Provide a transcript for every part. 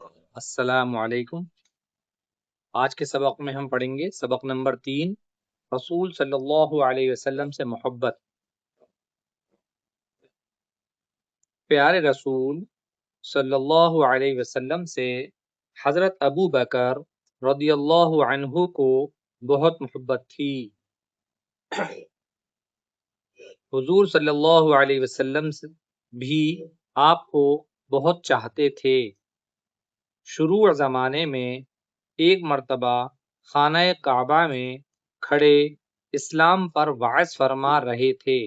السلام علیکم۔ آج کے سبق میں ہم پڑھیں گے سبق نمبر 3، رسول صلی اللہ علیہ وسلم سے محبت۔ پیارے رسول صلی اللہ علیہ وسلم سے حضرت ابو بکر رضی اللہ عنہ کو بہت محبت تھی۔ حضور صلی اللہ علیہ وسلم بھی آپ کو بہت چاہتے تھے۔ شروع زمانے میں ایک مرتبہ خانہ کعبہ میں کھڑے اسلام پر وعظ فرما رہے تھے،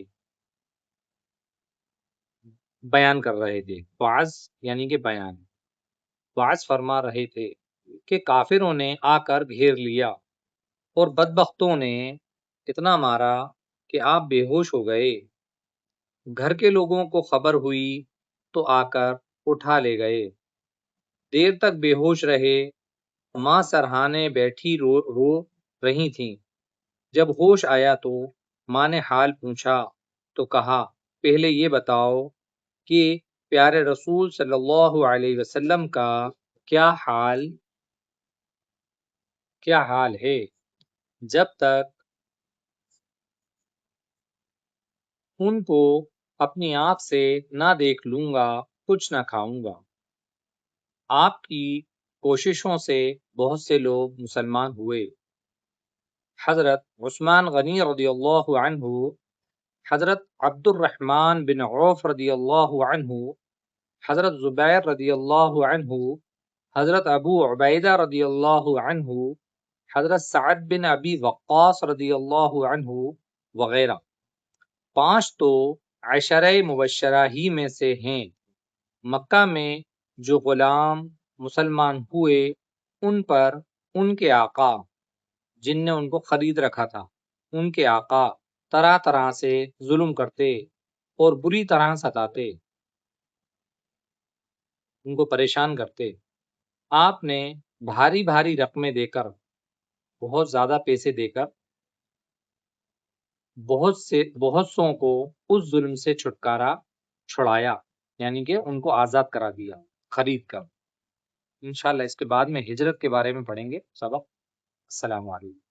بیان کر رہے تھے۔ وعظ یعنی کہ بیان، وعظ فرما رہے تھے کہ کافروں نے آ کر گھیر لیا اور بدبختوں نے اتنا مارا کہ آپ بے ہوش ہو گئے۔ گھر کے لوگوں کو خبر ہوئی تو آ کر اٹھا لے گئے۔ دیر تک بے ہوش رہے۔ ماں سرہانے بیٹھی رو رہی تھیں۔ جب ہوش آیا تو ماں نے حال پوچھا تو کہا، پہلے یہ بتاؤ کہ پیارے رسول صلی اللہ علیہ وسلم کا کیا حال ہے؟ جب تک ان کو اپنی آنکھ سے نہ دیکھ لوں گا کچھ نہ کھاؤں گا۔ آپ کی کوششوں سے بہت سے لوگ مسلمان ہوئے۔ حضرت عثمان غنی رضی اللہ عنہ، حضرت عبد الرحمن بن عوف رضی اللہ عنہ، حضرت زبیر رضی اللہ عنہ، حضرت ابو عبیدہ رضی اللہ عنہ، حضرت سعد بن ابی وقاص رضی اللہ عنہ وغیرہ 5 تو عشرہ مبشرہ ہی میں سے ہیں۔ مکہ میں جو غلام مسلمان ہوئے ان پر ان کے آقا جن نے ان کو خرید رکھا تھا، ان کے آقا طرح طرح سے ظلم کرتے اور بری طرح ستاتے، ان کو پریشان کرتے۔ آپ نے بھاری بھاری رقمیں دے کر، بہت زیادہ پیسے دے کر بہت سوں کو اس ظلم سے چھڑایا، یعنی کہ ان کو آزاد کرا دیا خرید کر۔ انشاءاللہ اس کے بعد میں ہجرت کے بارے میں پڑھیں گے سبق۔ السلام علیکم۔